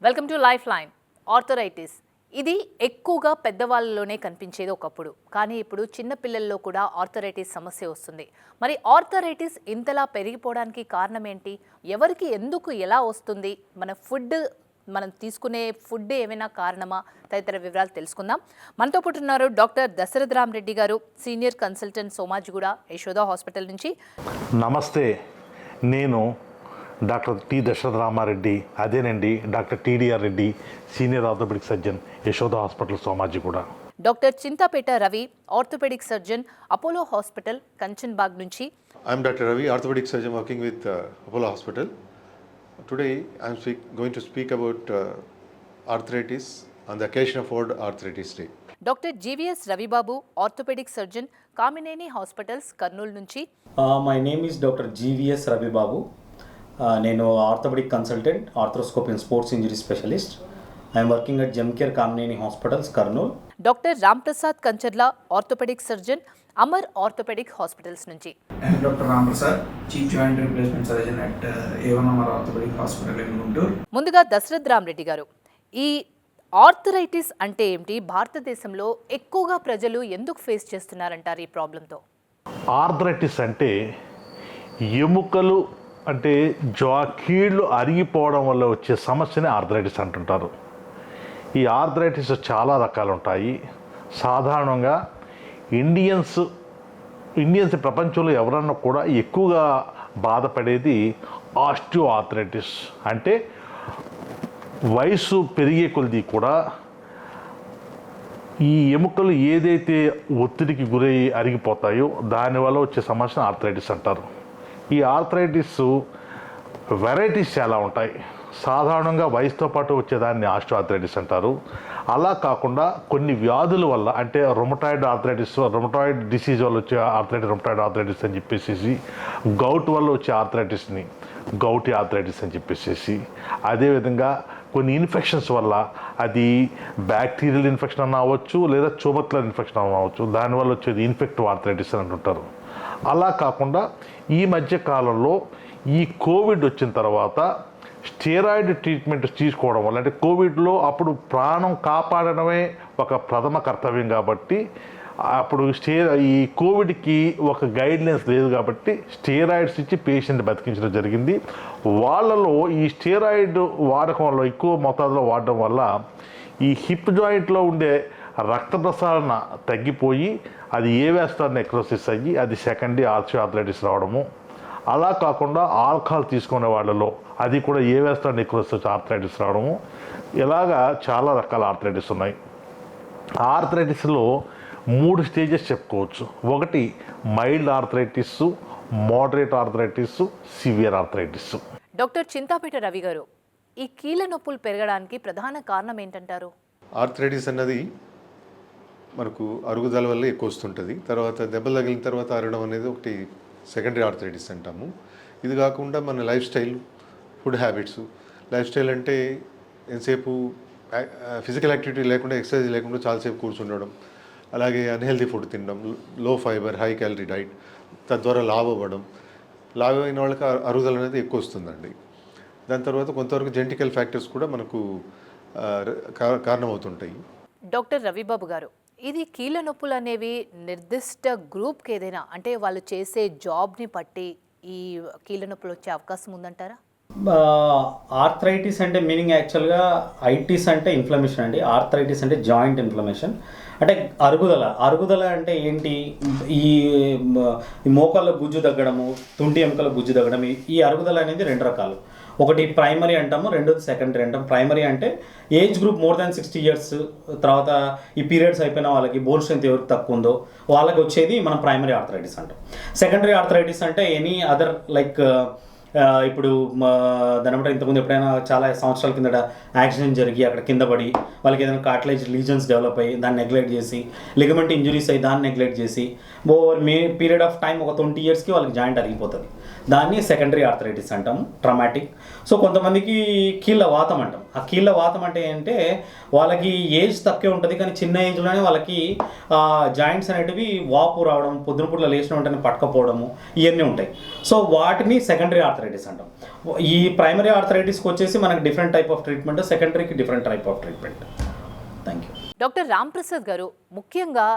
Welcome to life line. Arthritis ఇది ఎక్కువగా పెద్దవాళ్ళలోనే కనిపించేది ఒకప్పుడు, కానీ ఇప్పుడు చిన్న పిల్లల్లో కూడా ఆర్థరైటిస్ సమస్య వస్తుంది. మరి ఆర్థరైటిస్ ఇంతలా పెరిగిపోవడానికి కారణం ఏంటి? ఎవరికి ఎందుకు ఎలా వస్తుంది? మనం తీసుకునే ఫుడ్ ఏమైనా కారణమా? తదితర వివరాలు తెలుసుకుందాం. మనతో పాటు ఉన్నారు డాక్టర్ దశరథ రామరెడ్డి గారు, senior consultant, Somajiguda Yashoda hospital నుంచి. నమస్తే, నేను డాక్టర్ టి దశరథ రామారెడ్డి, అదేనండి doctor TDR Reddy, senior orthopaedic surgeon, Yashoda hospital, Somajiguda. Doctor Chintapeta Ravi, orthopaedic surgeon, Apollo hospital, Kanchanbagh నుంచి. I'm Dr. Ravi, orthopedic surgeon working with Apollo Hospital. Today I'm going to speak about arthritis on the occasion of World Arthritis Day. Doctor GVS Ravibabu, orthopaedic surgeon, Kamineni hospitals, Kurnool నుంచి. My name is Dr. GVS Ravibabu. నేను orthopaedic consultant, arthroscopy and sports injury specialist. I'm working at Gemcare Kamineni hospitals, Kurnool. Doctor Ramprasad Kancharla, orthopaedic surgeon, Amar orthopaedic hospitals నుంచి. Doctor Ramprasad, chief joint replacement surgeon at Amar orthopaedic hospital in Guntur. ముందుగా దశరథ రామరెడ్డి గారు, ఈ arthritis అంటే ఏమిటి? భారతదేశంలో ఎక్కువగా ప్రజలు ఎందుకు ఫేస్ చేస్తున్నారంటారు ఈ ప్రాబ్లంతో? ఆర్థరైటిస్ అంటే ఎముకలు అంటే కీళ్ళు అరిగిపోవడం వల్ల వచ్చే సమస్యని ఆర్థరైటిస్ అంటుంటారు. ఈ ఆర్థరైటిస్ చాలా రకాలు ఉంటాయి. సాధారణంగా ఇండియన్స్ ప్రపంచంలో ఎవరన్నా కూడా ఎక్కువగా బాధపడేది ఆస్టియో ఆర్థరైటిస్. అంటే వయసు పెరిగే కొలది కూడా ఈ ఎముకలు ఏదైతే ఒత్తిడికి గురయ్యి అరిగిపోతాయో దానివల్ల వచ్చే సమస్యను ఆర్థరైటిస్ అంటారు. ఈ ఆర్థరైటిస్ వెరైటీస్ చాలా ఉంటాయి. సాధారణంగా వయసుతో పాటు వచ్చేదాన్ని ఆస్టియో ఆర్థరైటిస్ అంటారు. అలా కాకుండా కొన్ని వ్యాధుల వల్ల, అంటే రొమటాయిడ్ డిసీజ్ వల్ల వచ్చే రొమటాయిడ్ ఆర్థరైటిస్ అని చెప్పేసి, గౌట్ వల్ల వచ్చే ఆర్థరైటిస్ని గౌటీ ఆర్థరైటిస్ అని చెప్పేసి, అదేవిధంగా కొన్ని ఇన్ఫెక్షన్స్ వల్ల, అది బ్యాక్టీరియల్ ఇన్ఫెక్షన్ అన్న అవ్వచ్చు లేదా ట్యూబర్క్యులర్ ఇన్ఫెక్షన్ అన్న అవ్వచ్చు, దానివల్ల వచ్చేది ఇన్ఫెక్టివ్ ఆర్థరైటిస్ అని అంటుంటారు. అలా కాకుండా ఈ మధ్య కాలంలో ఈ కోవిడ్ వచ్చిన తర్వాత స్టెరాయిడ్ ట్రీట్మెంట్ తీసుకోవడం వల్ల, అంటే కోవిడ్లో అప్పుడు ప్రాణం కాపాడడమే ఒక ప్రథమ కర్తవ్యం కాబట్టి, అప్పుడు ఈ కోవిడ్కి ఒక గైడ్లైన్స్ లేదు కాబట్టి స్టెరాయిడ్స్ ఇచ్చి పేషెంట్ బతికించడం జరిగింది. వాళ్ళలో ఈ స్టెరాయిడ్ వాడకం వల్ల, ఎక్కువ మోతాదులో వాడడం వల్ల ఈ హిప్ జాయింట్లో ఉండే రక్త ప్రసారణ తగ్గిపోయి అది ఏ వేస్తారని నెక్రోసిస్ అయ్యి అది సెకండరీ ఆర్థరైటిస్ రావడము. అలా కాకుండా ఆల్కహాల్ తీసుకునే వాళ్ళలో అది కూడా ఏ వేస్తారని నెక్రోసిస్ ఆర్థరైటిస్ రావడము. ఇలాగా చాలా రకాల ఆర్థరైటిస్ ఉన్నాయి. ఆర్థరైటిస్లో 3 స్టేజెస్ చెప్పుకోవచ్చు. ఒకటి mild arthritis, moderate arthritis, severe arthritis. Doctor Chintapeta Ravi గారు, ఈ కీళ్ళ నొప్పులు పెరగడానికి ప్రధాన కారణం ఏంటంటారు? ఆర్థరైటిస్ అన్నది మనకు అరుగుదల వల్ల ఎక్కువ వస్తుంటుంది. తర్వాత దెబ్బలు తగిలిన తర్వాత అరగడం అనేది ఒకటి సెకండరీ ఆర్థరైటిస్ అంటాము. ఇది కాకుండా మన life style, food habits. Life style అంటే ఎంతసేపు ఫిజికల్ యాక్టివిటీ లేకుండా, ఎక్సర్సైజ్ లేకుండా చాలాసేపు కూర్చుండడం, అలాగే అన్హెల్దీ ఫుడ్ తినడం, లో ఫైబర్ హై క్యాలరీ డైట్, తద్వారా లావ్ అవ్వడం. లావ్ అయిన వాళ్ళకి అరుగుదల అనేది ఎక్కువ వస్తుందండి. దాని తర్వాత కొంతవరకు జెనెటికల్ ఫ్యాక్టర్స్ కూడా మనకు కారణమవుతుంటాయి. డాక్టర్ రవిబాబు గారు, ఇది కీళ్ళ నొప్పులు అనేవి నిర్దిష్ట గ్రూప్కి ఏదైనా, అంటే వాళ్ళు చేసే జాబ్ని బట్టి ఈ కీళ్ళ నొప్పులు వచ్చే అవకాశం ఉందంటారా? ఆర్థరైటిస్ అంటే మీనింగ్ యాక్చువల్గా ఐటిస్ అంటే ఇన్ఫ్లమేషన్ అండి. ఆర్థరైటిస్ అంటే జాయింట్ ఇన్ఫ్లమేషన్. అంటే అరుగుదల అంటే ఏంటి? ఈ మోకాళ్ళ గుజ్జు తగ్గడము, తుంటి ఎముకల గుజ్జు తగ్గడం. ఈ అరుగుదల అనేది 2 రకాలు. ఒకటి ప్రైమరీ అంటాము, రెండోది సెకండరీ అంటాం. ప్రైమరీ అంటే age group more than 60 years, తర్వాత ఈ పీరియడ్స్ అయిపోయిన వాళ్ళకి, బోన్ స్ట్రెంత్ ఎవరికి తక్కువ ఉందో వాళ్ళకి వచ్చేది మనం ప్రైమరీ ఆర్థరైటిస్ అంటాం. సెకండరీ ఆర్థరైటిస్ అంటే ఎనీ అదర్ లైక్ ఇప్పుడు దాని బట్టి ఇంతకుముందు ఎప్పుడైనా చాలా సంవత్సరాల కిందట యాక్సిడెంట్ జరిగి అక్కడ కింద పడి వాళ్ళకి ఏదైనా కార్టిలేజ్ లీజన్స్ డెవలప్ అయ్యి దాన్ని నెగ్లెక్ట్ చేసి, లిగమెంట్ ఇంజురీస్ అయ్యి దాన్ని నెగ్లెక్ట్ చేసి, ఓవర్ పీరియడ్ ఆఫ్ టైం ఒక 20 yearsకి వాళ్ళకి జాయింట్ అరిగిపోతుంది. దాన్ని సెకండరీ ఆర్థరైటిస్ అంటాము, ట్రామాటిక్. సో కొంతమందికి కీళ్ళ వాతం అంటాం. ఆ కీళ్ళ వాతం అంటే ఏంటంటే వాళ్ళకి ఏజ్ తక్కువే ఉంటుంది, కానీ చిన్న ఏజ్లోనే వాళ్ళకి జాయింట్స్ అనేటివి వాపు రావడం, పొద్దునపూట్ల లేచిన వెంటనే పట్టుకపోవడము, ఇవన్నీ ఉంటాయి. సో వాటిని సెకండరీ ఆర్థరైటిస్ అంటాం. ఈ ప్రైమరీ ఆర్థరైటిస్కి వచ్చేసి మనకి డిఫరెంట్ టైప్ ఆఫ్ ట్రీట్మెంట్, సెకండరీకి different type of treatment. Thank you. Doctor Ramprasad గారు, ముఖ్యంగా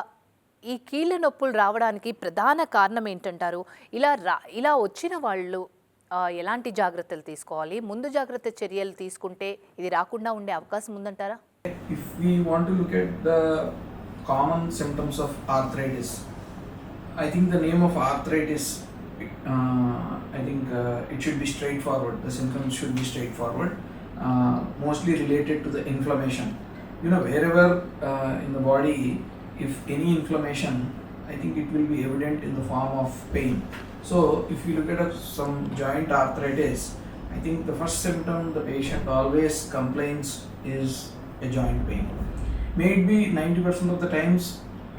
ఈ కీళ్ళ నొప్పులు రావడానికి ప్రధాన కారణం ఏంటంటారు? ఇలా వచ్చిన వాళ్ళు ఎలాంటి జాగ్రత్తలు తీసుకోవాలి? ముందు జాగ్రత్త చర్యలు తీసుకుంటే ఇది రాకుండా ఉండే అవకాశం ఉందంటారా? If we want to look at the common symptoms of arthritis, I think the name of arthritis, it should be straightforward. The symptoms should be straightforward, mostly related to the inflammation. Wherever in the body, if any inflammation, I think it will be evident in the form of pain. So if you look at some joint arthritis, I think the first symptom the patient always complains is a joint pain. Maybe 90% of the times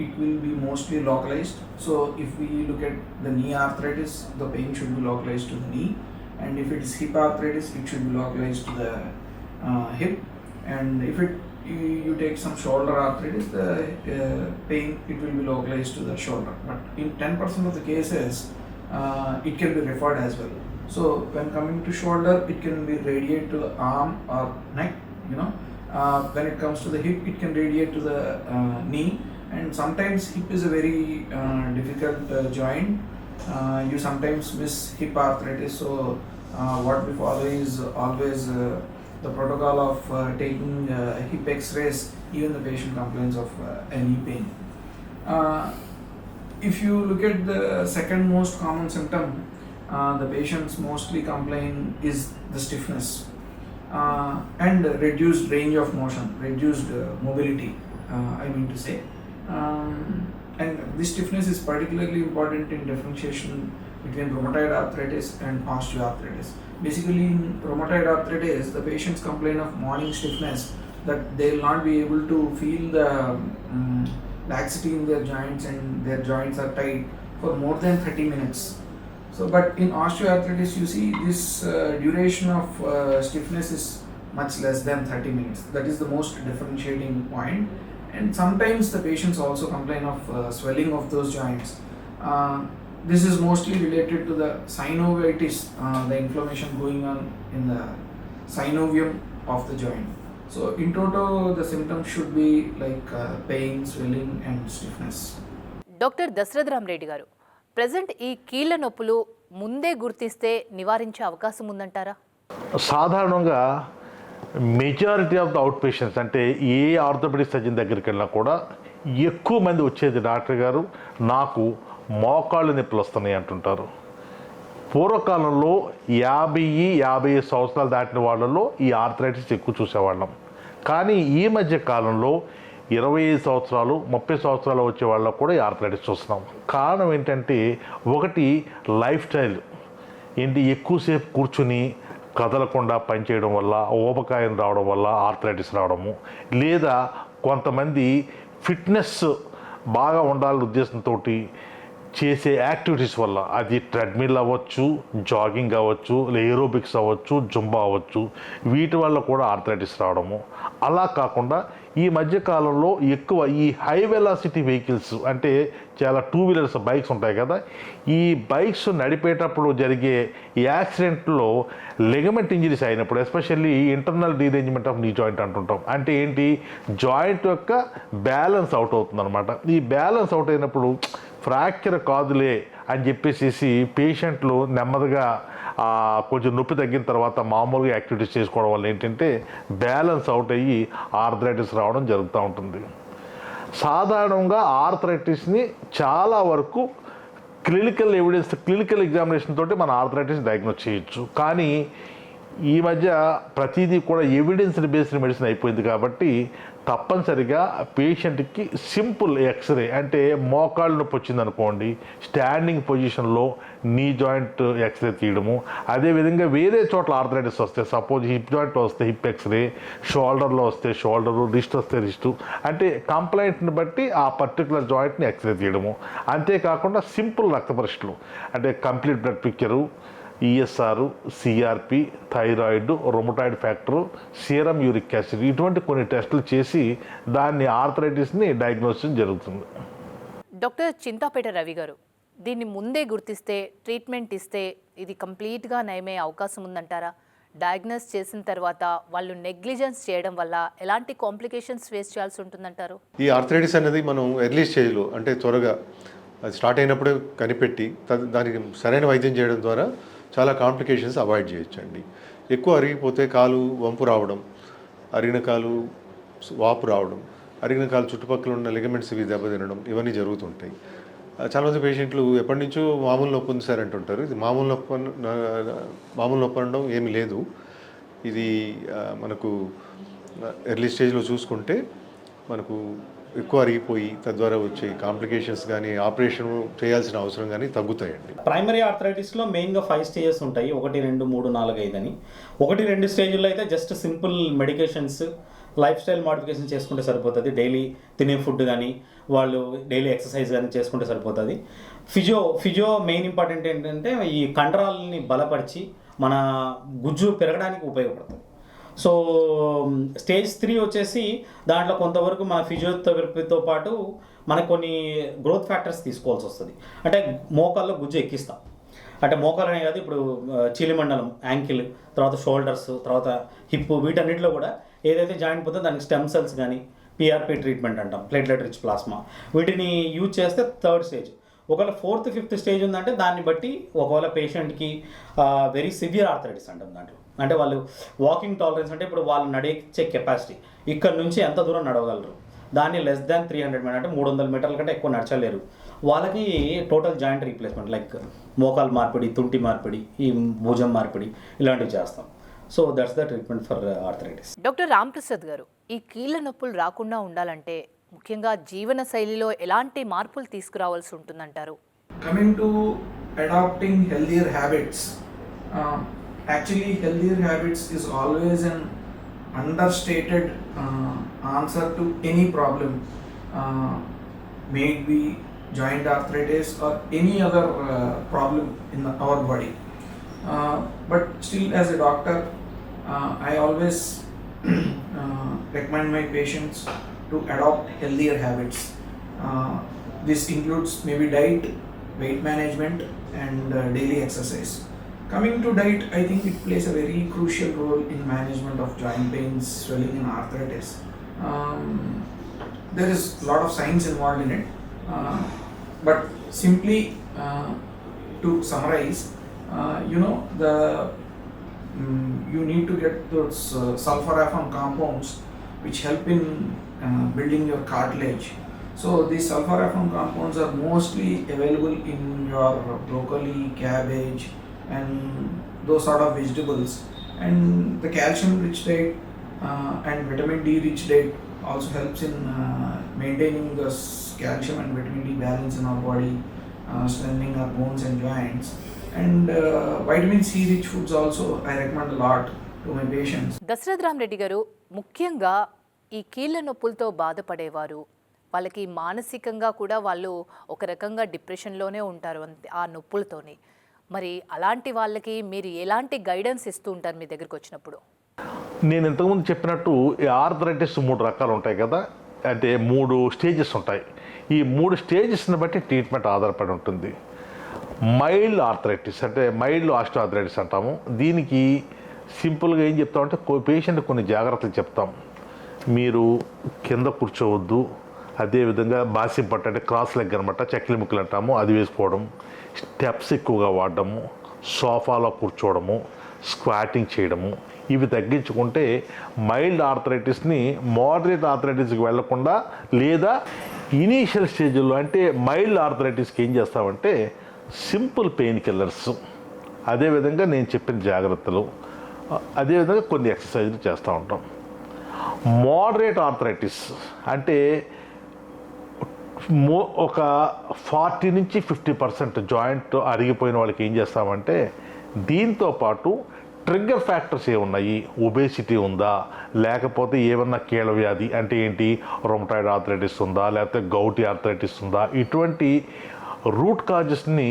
it will be mostly localized. So if we look at the knee arthritis, the pain should be localized to the knee, and if it is hip arthritis, it should be localized to the hip, and if you take some shoulder arthritis, the pain, it will be localized to the shoulder. But in 10% of the cases, it can be referred as well. So when coming to shoulder, it can be radiate to the arm or neck. When it comes to the hip, it can radiate to the knee, and sometimes hip is a very difficult joint. You sometimes miss hip arthritis. So what we follow is always the protocol of taking hip x-rays. Even the patient complains of any pain. If you look at the second most common symptom, the patients mostly complain is the stiffness and reduced range of motion, reduced mobility, I mean to say. And this stiffness is particularly important in differentiation between rheumatoid arthritis and osteoarthritis. Basically, in rheumatoid arthritis, the patients complain of morning stiffness, that they will not be able to feel the laxity in their joints, and their joints are tight for more than 30 minutes. So, but in osteoarthritis, you see this duration of stiffness is much less than 30 minutes. That is the most differentiating point. And sometimes the patients also complain of swelling of those joints. This is mostly related to the synovitis, the inflammation going on in the synovium of the joint. So in total, the symptoms should be like pain, swelling and stiffness. Doctor Dashrath Rama Reddy గారు, present ఈ కీళ్ళ నొప్పులు ముందే గుర్తిస్తే నివారించే అవకాశం ఉందంటారా? సాధారణంగా majority of the out patients, అంటే ఏ ఆర్థోపెడిక్ సర్జన్ దగ్గరికి వెళ్ళినా కూడా ఎక్కువ మంది వచ్చేది, డాక్టర్ గారు నాకు మోకాళ్ళు నొప్పులు వస్తున్నాయి అంటుంటారు. పూర్వకాలంలో 50 సంవత్సరాలు దాటిన వాళ్ళలో ఈ ఆర్థరైటిస్ ఎక్కువ చూసేవాళ్ళం. కానీ ఈ మధ్య కాలంలో 25 సంవత్సరాలు 30 సంవత్సరాలు వచ్చే వాళ్ళకు కూడా ఈ ఆర్థరైటిస్ చూస్తున్నాం. కారణం ఏంటంటే, ఒకటి లైఫ్ స్టైల్ ఏంటి, ఎక్కువసేపు కూర్చుని కదలకుండా పనిచేయడం వల్ల ఊబకాయం రావడం వల్ల ఆర్థరైటిస్ రావడము, లేదా కొంతమంది ఫిట్నెస్ బాగా ఉండాలనే ఉద్దేశంతో చేసే యాక్టివిటీస్ వల్ల, అది ట్రెడ్మిల్ అవ్వచ్చు, జాగింగ్ అవ్వచ్చు, ఏరోబిక్స్ అవ్వచ్చు, జుంబా అవ్వచ్చు, వీటి వల్ల కూడా ఆర్థరైటిస్ రావడము. అలా కాకుండా ఈ మధ్యకాలంలో ఎక్కువ ఈ హై వెలాసిటీ వెహికల్స్, అంటే చాలా 2 వీలర్స్ బైక్స్ ఉంటాయి కదా, ఈ బైక్స్ నడిపేటప్పుడు జరిగే యాక్సిడెంట్లో లెగమెంట్ ఇంజరీస్ అయినప్పుడు, especially internal derangement of knee joint అంటుంటాం. అంటే ఏంటి, జాయింట్ యొక్క బ్యాలెన్స్ అవుట్ అవుతుందన్నమాట. ఈ బ్యాలెన్స్ అవుట్ అయినప్పుడు ఫ్రాక్చర్ కాదులే అని చెప్పేసి పేషెంట్లు నెమ్మదిగా కొంచెం నొప్పి తగ్గిన తర్వాత మామూలుగా యాక్టివిటీస్ చేసుకోవడం వల్ల ఏంటంటే బ్యాలెన్స్ అవుట్ అయ్యి ఆర్థరైటిస్ రావడం జరుగుతూ ఉంటుంది. సాధారణంగా ఆర్థరైటిస్ని చాలా వరకు క్లినికల్ ఎవిడెన్స్, క్లినికల్ ఎగ్జామినేషన్ తోటి మన ఆర్థరైటిస్ డయాగ్నోస్ చేయొచ్చు. కానీ ఈ మధ్య ప్రతిదీ కూడా ఎవిడెన్స్ బేస్డ్ మెడిసిన్ అయిపోయింది కాబట్టి తప్పనిసరిగా పేషెంట్కి సింపుల్ ఎక్స్రే, అంటే మోకాళ్ళు నొప్పి వచ్చిందనుకోండి, స్టాండింగ్ పొజిషన్లో నీ జాయింట్ ఎక్స్రే తీయడము, అదేవిధంగా వేరే చోట్ల ఆర్థరైటిస్ వస్తే, సపోజ్ హిప్ జాయింట్లో వస్తే హిప్ ఎక్స్రే, షోల్డర్లో వస్తే షోల్డరు, రిస్ట్ వస్తే రిస్టు, అంటే కంప్లైంట్ని బట్టి ఆ పర్టికులర్ జాయింట్ని ఎక్స్రే తీయడము. అంతేకాకుండా సింపుల్ రక్త పరీక్షలు, అంటే complete blood picture, ESR, CRP, thyroid, rheumatoid factor, serum uric acid ఇటువంటి కొన్ని టెస్టులు చేసి దాన్ని ఆర్థరైటిస్ని డయాగ్నోసిస్ జరుగుతుంది. డాక్టర్ చింతాపేట రవి గారు, దీన్ని ముందే గుర్తిస్తే ట్రీట్మెంట్ ఇస్తే ఇది కంప్లీట్గా నయమే అవకాశం ఉందంటారా? డయాగ్నోస్ చేసిన తర్వాత వాళ్ళు నెగ్లిజెన్స్ చేయడం వల్ల ఎలాంటి కాంప్లికేషన్స్ ఫేస్ చేయాల్సి ఉంటుందంటారు? ఈ ఆర్థరైటిస్ అనేది మనం ఎర్లీ స్టేజ్లో అంటే త్వరగా అది స్టార్ట్ అయినప్పుడే కనిపెట్టి దానికి సరైన వైద్యం చేయడం ద్వారా చాలా కాంప్లికేషన్స్ అవాయిడ్ చేయొచ్చండి. ఎక్కువ అరిగిపోతే కాలు వంపు రావడం, అరిగిన కాలు వాపు రావడం, అరిగిన కాలు చుట్టుపక్కల ఉన్న లిగమెంట్స్ ఇవి దెబ్బతినడం ఇవన్నీ జరుగుతుంటాయి. చాలామంది పేషెంట్లు ఎప్పటి నుంచో మామూలు నొప్పి ఉంది సార్ అంటుంటారు. ఇది మామూలు నొప్పి అనడం ఏమీ లేదు. ఇది మనకు ఎర్లీ స్టేజ్లో చూసుకుంటే మనకు ఎక్కువ అరిగిపోయి తద్వారా వచ్చే కాంప్లికేషన్స్ కానీ ఆపరేషన్ చేయాల్సిన అవసరం కానీ తగ్గుతాయండి. ప్రైమరీ ఆర్థరైటిస్లో మెయిన్గా 5 స్టేజెస్ ఉంటాయి. 1, 2, 3, 4, 5 అని. 1, 2 స్టేజ్లో అయితే just simple medications, life style modification చేసుకుంటే సరిపోతుంది. డైలీ తినే ఫుడ్ కానీ వాళ్ళు డైలీ ఎక్సర్సైజ్ కానీ చేసుకుంటే సరిపోతుంది. ఫిజియో మెయిన్ ఇంపార్టెంట్ ఏంటంటే ఈ కండరాలని బలపరిచి మన గుజ్జు పెరగడానికి ఉపయోగపడుతుంది. సో స్టేజ్ 3 వచ్చేసి దాంట్లో కొంతవరకు మన ఫిజియోథెరపీతో పాటు మనకు కొన్ని గ్రోత్ ఫ్యాక్టర్స్ తీసుకోవాల్సి వస్తుంది. అంటే మోకాల్లో గుజ్జు ఎక్కిస్తాం. అంటే మోకాలనే కాదు, ఇప్పుడు చీలిమండలం, యాంకిల్, తర్వాత షోల్డర్స్, తర్వాత హిప్, వీటన్నిటిలో కూడా ఏదైతే జాయింట్ పోతుందో దానికి స్టెమ్ సెల్స్ కానీ పిఆర్పి ట్రీట్మెంట్ అంటాం, ప్లేట్లెట్ రిచ్ ప్లాస్మా, వీటిని యూజ్ చేస్తే 3rd స్టేజ్. ఒకవేళ 4th, 5th స్టేజ్ ఉందంటే దాన్ని బట్టి ఒకవేళ పేషెంట్కి వెరీ సివియర్ ఆర్థరైటిస్ అంటాం. దాంట్లో అంటే వాళ్ళు వాకింగ్ టాలరెన్స్ అంటే ఇప్పుడు వాళ్ళు నడిచే కెపాసిటీ ఇక్కడ నుంచి ఎంత దూరం నడవగలరు, దాన్ని లెస్ దాన్ 300 మీటర్ అంటే 300 మీటర్ల కంటే ఎక్కువ నడచలేరు. వాళ్ళకి టోటల్ జాయింట్ రీప్లేస్మెంట్ లైక్ మోకాలు మార్పిడి, తుంటి మార్పిడి, ఈ భుజం మార్పిడి ఇలాంటివి చేస్తాం. So that's the treatment for arthritis. Doctor Ramprasad గారు, ఈ కీళ్ళ నొప్పులు రాకుండా ఉండాలంటే ముఖ్యంగా జీవన శైలిలో ఎలాంటి మార్పులు తీసుకురావాల్సి ఉంటుందంటారు? Coming to adopting healthier habits, actually healthier habits is always an understated answer to any problem, may it be joint arthritis or any other problem in our body. But still, as a doctor, I always recommend my patients to adopt healthier habits. This includes maybe diet, weight management and daily exercise. Coming to diet, I think it plays a very crucial role in management of joint pains, swelling and arthritis. There is a lot of science involved in it, but simply to summarize, you need to get those sulforaphane compounds which help in building your cartilage. So these sulforaphane compounds are mostly available in your broccoli, cabbage and those sort of vegetables. And the calcium rich diet and vitamin D rich diet also helps in maintaining the calcium and vitamin D balance in our body, strengthening our bones and joints. And vitamin C rich foods also I recommend a lot to my patients. Dashrath Ram Reddy గారు, ముఖ్యంగా ఈ కీళ్ళ నొప్పులతో బాధపడేవారు, వాళ్ళకి మానసికంగా కూడా వాళ్ళు ఒక రకంగా డిప్రెషన్లోనే ఉంటారు ఆ నొప్పులతోని. మరి అలాంటి వాళ్ళకి మీరు ఎలాంటి గైడెన్స్ ఇస్తూ ఉంటారు మీ దగ్గరికి వచ్చినప్పుడు? నేను ఇంతకుముందు చెప్పినట్టు ఈ ఆర్థరైటిస్ 3 రకాలు ఉంటాయి కదా, అంటే 3 స్టేజెస్ ఉంటాయి. ఈ 3 స్టేజెస్ని బట్టి ట్రీట్మెంట్ ఆధారపడి ఉంటుంది. మైల్డ్ ఆర్థరైటిస్ అంటే మైల్డ్ ఆస్టియోఆర్థరైటిస్ అంటాము. దీనికి సింపుల్గా ఏం చెప్తామంటే పేషెంట్ కొన్ని జాగ్రత్తలు చెప్తాం. మీరు కింద కూర్చోవద్దు, అదేవిధంగా బాసింపట్టు అంటే క్రాస్ లెగ్ అనమాట, చెక్కిలి ముక్కలు అంటాము, అది వేసుకోవడం, స్టెప్స్ ఎక్కువగా వాడడము, సోఫాలో కూర్చోవడము, స్క్వాటింగ్ చేయడము, ఇవి తగ్గించుకుంటే మైల్డ్ ఆర్థరైటిస్ని మోడరేట్ ఆర్థరైటిస్కి వెళ్లకుండా, లేదా ఇనీషియల్ స్టేజ్లో అంటే మైల్డ్ ఆర్థరైటిస్కి ఏం చేస్తామంటే సింపుల్ పెయిన్ కిల్లర్స్, అదేవిధంగా నేను చెప్పిన జాగ్రత్తలు, అదేవిధంగా కొన్ని ఎక్సర్సైజ్లు చేస్తూ ఉంటాం. మోడరేట్ ఆర్థరైటిస్ అంటే ఒక 40 నుంచి 50% జాయింట్ అరిగిపోయిన వాళ్ళకి ఏం చేస్తామంటే దీంతో పాటు ట్రిగ్గర్ ఫ్యాక్టర్స్ ఏమున్నాయి, ఒబేసిటీ ఉందా, లేకపోతే ఏమన్నా కీళ్ళ వ్యాధి అంటే ఏంటి, రొమటాయిడ్ ఆర్థరైటిస్ ఉందా, లేకపోతే గౌటీ ఆర్థరైటిస్ ఉందా, ఇటువంటి రూట్ కాజెస్ని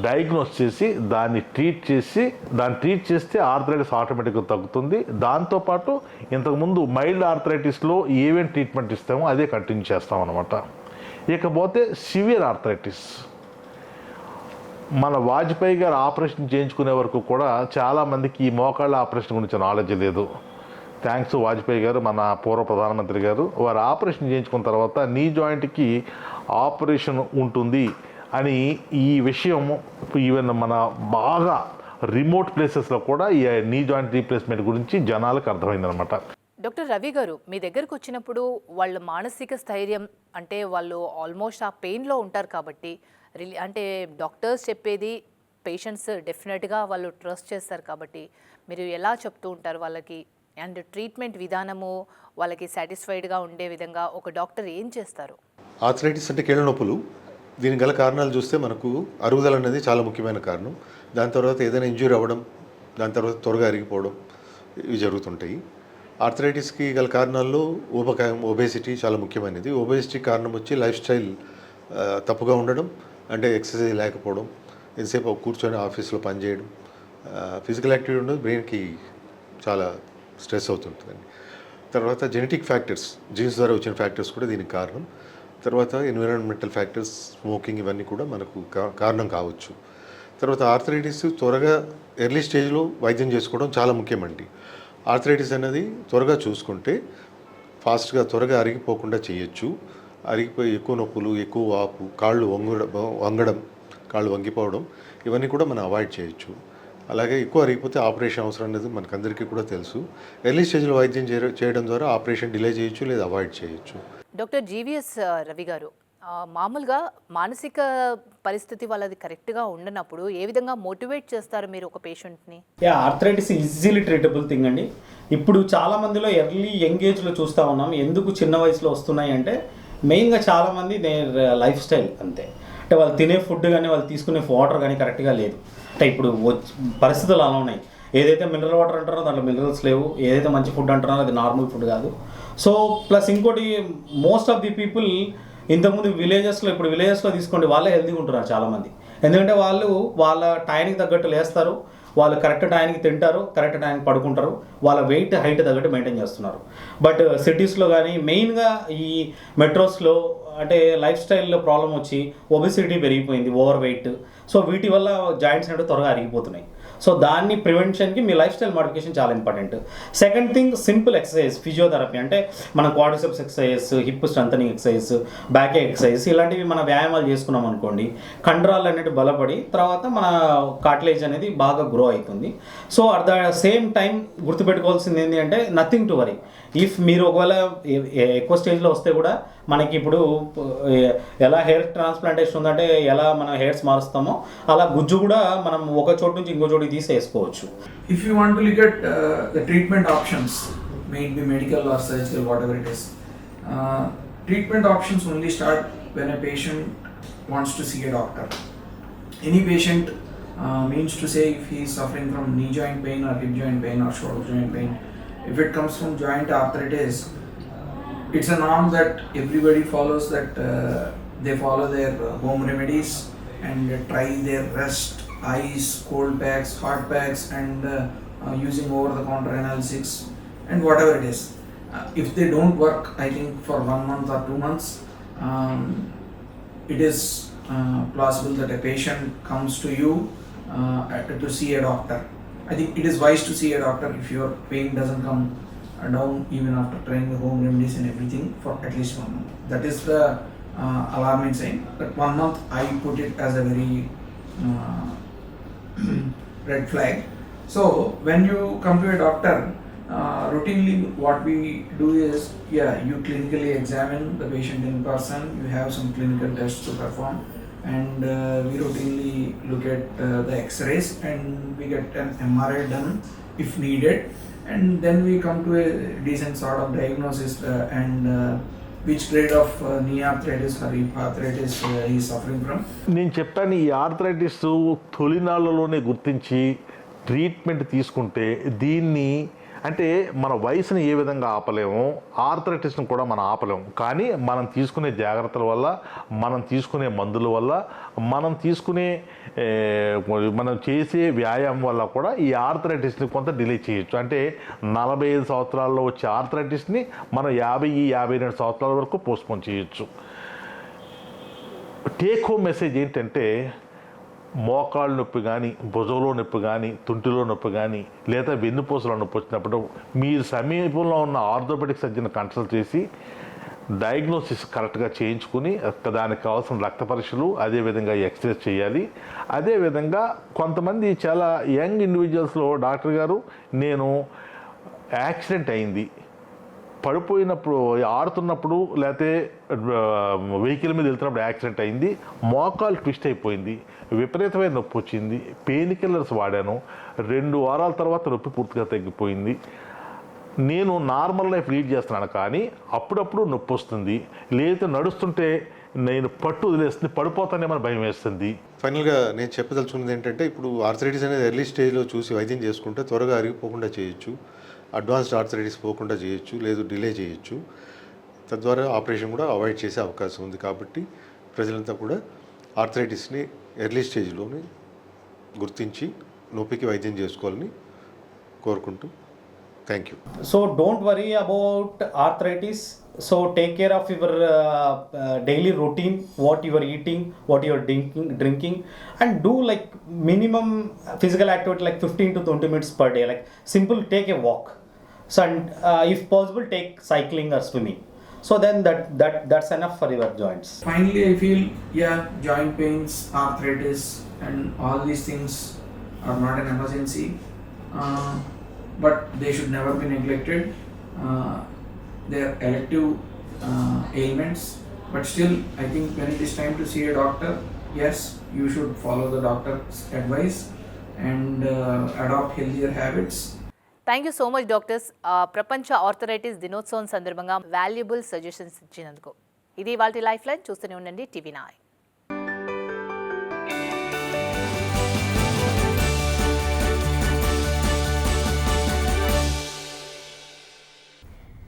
డయాగ్నోస్ చేసి దాన్ని ట్రీట్ చేస్తే ఆర్థరైటిస్ ఆటోమేటిక్గా తగ్గుతుంది. దాంతోపాటు ఇంతకుముందు మైల్డ్ ఆర్థరైటిస్లో ఏమేమి ట్రీట్మెంట్ ఇస్తామో అదే కంటిన్యూ చేస్తాం అనమాట. ఇకపోతే సివియర్ ఆర్థరైటిస్, మన వాజ్పేయి గారు ఆపరేషన్ చేయించుకునే వరకు కూడా చాలామందికి ఈ మోకాళ్ళ ఆపరేషన్ గురించి నాలెడ్జ్ లేదు. థ్యాంక్స్ వాజ్పేయి గారు, మన పూర్వ ప్రధానమంత్రి గారు. వారు ఆపరేషన్ చేయించుకున్న తర్వాత నీ జాయింట్కి ఆపరేషన్ ఉంటుంది అని ఈ విషయం ఈవెన్ మన బాగా రిమోట్ ప్లేసెస్లో కూడా ఈ నీ జాయింట్ రీప్లేస్మెంట్ గురించి జనాలకు అర్థమైందనమాట. డాక్టర్ రవి గారు, మీ దగ్గరకు వచ్చినప్పుడు వాళ్ళ మానసిక స్థైర్యం అంటే వాళ్ళు ఆల్మోస్ట్ ఆ పెయిన్లో ఉంటారు కాబట్టి అంటే డాక్టర్స్ చెప్పేది పేషెంట్స్ డెఫినెట్గా వాళ్ళు ట్రస్ట్ చేస్తారు కాబట్టి మీరు ఎలా చెప్తూ ఉంటారు వాళ్ళకి? అండ్ ట్రీట్మెంట్ విధానము వాళ్ళకి సాటిస్ఫైడ్గా ఉండే విధంగా ఒక డాక్టర్ ఏం చేస్తారు? ఆర్థరైటిస్ అంటే కీళ్ళ నొప్పులు. దీనికి గల కారణాలు చూస్తే మనకు అరుగుదల అనేది చాలా ముఖ్యమైన కారణం. దాని తర్వాత ఏదైనా ఇంజ్యూరీ అవ్వడం, దాని తర్వాత త్వరగా అరిగిపోవడం, ఇవి జరుగుతుంటాయి. ఆర్థరైటిస్కి గల కారణాల్లో ఊబకాయం, ఒబేసిటీ చాలా ముఖ్యమైనది. ఒబేసిటీ కారణం వచ్చి లైఫ్ స్టైల్ తప్పుగా ఉండడం, అంటే ఎక్సర్సైజ్ లేకపోవడం, ఎంతసేపు కూర్చొని ఆఫీస్లో పనిచేయడం, ఫిజికల్ యాక్టివిటీ ఉండదు, బ్రెయిన్కి చాలా స్ట్రెస్ అవుతుంటుందండి. తర్వాత జెనెటిక్ ఫ్యాక్టర్స్, జీన్స్ ద్వారా వచ్చిన ఫ్యాక్టర్స్ కూడా దీనికి కారణం. తర్వాత ఎన్విరాన్మెంటల్ ఫ్యాక్టర్స్, స్మోకింగ్, ఇవన్నీ కూడా మనకు కారణం కావచ్చు. తర్వాత ఆర్థరైటిస్ త్వరగా ఎర్లీ స్టేజ్లో వైద్యం చేసుకోవడం చాలా ముఖ్యమండి. ఆర్థరైటిస్ అనేది త్వరగా చూసుకుంటే ఫాస్ట్గా త్వరగా అరిగిపోకుండా చేయొచ్చు. అరిగిపోయి ఎక్కువ నొప్పులు, ఎక్కువ వాపు, కాళ్ళు వంగడం, కాళ్ళు వంగిపోవడం, ఇవన్నీ కూడా మనం అవాయిడ్ చేయొచ్చు. అలాగే ఎక్కువ అరిగిపోతే ఆపరేషన్ అవసరం అనేది మనకందరికీ కూడా తెలుసు. ఎర్లీ స్టేజ్లో వైద్యం చేయడం ద్వారా ఆపరేషన్ డిలే చేయొచ్చు లేదా అవాయిడ్ చేయొచ్చు. డాక్టర్ జీవీఎస్ రవి గారు, మామూలుగా మానసిక పరిస్థితి వాళ్ళది కరెక్ట్గా ఉండనప్పుడు ఏ విధంగా మోటివేట్ చేస్తారు మీరు ఒక పేషెంట్ని? ఆర్థరైటిస్ ఈజీలీ ట్రీటబుల్ థింగ్ అండి. ఇప్పుడు చాలా మందిలో ఎర్లీ యంగ్ ఏజ్లో చూస్తూ ఉన్నాం. ఎందుకు చిన్న వయసులో వస్తున్నాయి అంటే మెయిన్గా చాలామంది దేర్ లైఫ్ స్టైల్ అంతే. అంటే వాళ్ళు తినే ఫుడ్ కానీ వాళ్ళు తీసుకునే వాటర్ కానీ కరెక్ట్గా లేదు. అంటే ఇప్పుడు పరిస్థితులు అలా ఉన్నాయి. ఏదైతే మినరల్ వాటర్ అంటారో దాంట్లో మినరల్స్ లేవు, ఏదైతే మంచి ఫుడ్ అంటారో అది నార్మల్ ఫుడ్ కాదు. సో ప్లస్ ఇంకోటి, మోస్ట్ ఆఫ్ ది పీపుల్ ఇంతకుముందు ఇప్పుడు విలేజెస్లో తీసుకోండి, వాళ్ళే హెల్తీగా ఉంటున్నారు చాలామంది. ఎందుకంటే వాళ్ళు వాళ్ళ టైంకి తగ్గట్టు లేస్తారు, వాళ్ళు కరెక్ట్ టైంకి తింటారు, కరెక్ట్ టైంకి పడుకుంటారు, వాళ్ళ వెయిట్ హైట్ తగ్గట్టు మెయింటైన్ చేస్తున్నారు. బట్ సిటీస్లో కానీ మెయిన్గా ఈ మెట్రోస్లో అంటే లైఫ్ స్టైల్లో ప్రాబ్లం వచ్చి ఒబెసిటీ పెరిగిపోయింది, ఓవర్ వెయిట్. సో వీటి వల్ల జాయింట్స్ అనేవి త్వరగా అరిగిపోతున్నాయి. సో దాన్ని ప్రివెన్షన్కి మీ లైఫ్ స్టైల్ మోడిఫికేషన్ చాలా important. Second thing, simple exercise, physiotherapy అంటే మన quadriceps exercise, hip strengthening exercise, back exercise, ఇలాంటివి మన వ్యాయామాలు చేసుకున్నాం అనుకోండి, కండరాలు అనేవి బలపడి తర్వాత మన కార్టిలేజ్ అనేది బాగా గ్రో అవుతుంది. So at the same time గుర్తుపెట్టుకోవాల్సింది ఏంటి అంటే నథింగ్ టు వరీ. ఇఫ్ మీరు ఒకవేళ ఎక్కువ స్టేజ్లో వస్తే కూడా మనకి ఇప్పుడు ఎలా హెయిర్ ట్రాన్స్ప్లాంటేషన్ ఉందంటే ఎలా మనం హెయిర్స్ మారుస్తామో అలా గుజ్జు కూడా మనం ఒక చోటు నుంచి ఇంకో చోటుకి తీసి వేసుకోవచ్చు. If you want to look at the treatment options, may it be medical or surgical, whatever it is, treatment options only start when a patient wants to see a doctor. Any patient means to say if he is suffering from knee joint pain or hip joint pain or shoulder joint pain, if it comes from joint arthritis, it's a norm that everybody follows, that they follow their home remedies and try their rest, ice, cold packs, hot packs, and using over-the-counter analgesics and whatever it is. If they don't work, I think for 1 month or 2 months, it is plausible that a patient comes to you to see a doctor. I think it is wise to see a doctor if your pain doesn't come down even after trying the home remedies and everything for at least 1 month. That is the alarming sign. But 1 month, I put it as a very red flag. So when you come to a doctor, routinely what we do is, you clinically examine the patient in person, you have some clinical tests to perform, and we routinely look at the x-rays and we get an MRI done if needed, and then we come to a decent sort of diagnosis and which grade of knee arthritis or hip arthritis he is suffering from. నేను చెప్పాను, ఈ arthritis తొలినాళ్ళలోనే గుర్తించి treatment తీసుకుంటే దీన్ని అంటే మన వయసుని ఏ విధంగా ఆపలేము, ఆర్థరైటిస్ని కూడా మనం ఆపలేము. కానీ మనం తీసుకునే జాగ్రత్తల వల్ల, మనం తీసుకునే మందుల వల్ల, మనం చేసే వ్యాయామం వల్ల కూడా ఈ ఆర్థరైటిస్ని కొంత డిలే చేయొచ్చు. అంటే 45 సంవత్సరాల్లో వచ్చే ఆర్థరైటిస్ని మనం 50-52 సంవత్సరాల వరకు పోస్ట్పోన్ చేయొచ్చు. టేక్ హోమ్ మెసేజ్ ఏంటంటే, మోకాళ్ళ నొప్పి కానీ, భుజంలో నొప్పి కానీ, తుంటిలో నొప్పి కానీ, లేదా వెన్నుపూసలో నొప్పి వచ్చినప్పుడు మీరు సమీపంలో ఉన్న ఆర్థోపెడిక్ సర్జన్ కన్సల్ట్ చేసి డయాగ్నోసిస్ కరెక్ట్గా చేయించుకుని దానికి కావాల్సిన రక్త పరీక్షలు, అదేవిధంగా ఎక్స్రేస్ చేయాలి. అదేవిధంగా కొంతమంది చాలా యంగ్ ఇండివిజువల్స్లో, డాక్టర్ గారు నేను యాక్సిడెంట్ అయింది, పడిపోయినప్పుడు, ఆడుతున్నప్పుడు, లేకపోతే వెహికల్ మీద వెళ్తున్నప్పుడు యాక్సిడెంట్ అయింది, మోకాలు ట్విస్ట్ అయిపోయింది, విపరీతమైన నొప్పి వచ్చింది, పెయిన్ కిల్లర్స్ వాడాను, 2 వారాల తర్వాత నొప్పి పూర్తిగా తగ్గిపోయింది, నేను నార్మల్ లైఫ్ లీడ్ చేస్తున్నాను, కానీ అప్పుడప్పుడు నొప్పి వస్తుంది, లేదా నడుస్తుంటే నేను పట్టు వదిలేస్తుంది, పడిపోతానేమని భయం వేస్తుంది. ఫైనల్గా నేను చెప్పదలుచుకున్నది ఏంటంటే, ఇప్పుడు ఆర్థరైటిస్ అనేది ఎర్లీ స్టేజ్లో చూసి వైద్యం చేసుకుంటే త్వరగా అరిగిపోకుండా చేయొచ్చు, అడ్వాన్స్డ్ ఆర్థరైటిస్ పోకుండా చేయొచ్చు, లేదు డిలే చేయొచ్చు. తద్వారా ఆపరేషన్ కూడా అవాయిడ్ చేసే అవకాశం ఉంది. కాబట్టి ప్రజలంతా కూడా ఆర్థరైటిస్ని ఎర్లీ స్టేజ్లోనే గుర్తించి నొప్పికి వైద్యం చేసుకోవాలని కోరుకుంటూ thank you. So don't worry about arthritis. So take care of your daily routine, what you are eating, what you are drinking, and do like minimum physical activity like 15 to 20 minutes per day. Like simple, take a walk. So and if possible, take cycling or swimming. So then that's enough for your joints. Finally, I feel, yeah, joint pains, arthritis, and all these things are not an emergency, but they should never be neglected. They are elective ailments, but still, I think when it is time to see a doctor, yes, you should follow the doctor's advice and adopt healthier habits. Thank you so much doctors. ప్రపంచ arthritis దినోత్సవం సందర్భంగా valuable suggestions ఇచ్చినందుకు. ఇది ఇవాల్టి life line. చూస్తూనే ఉండండి TV9.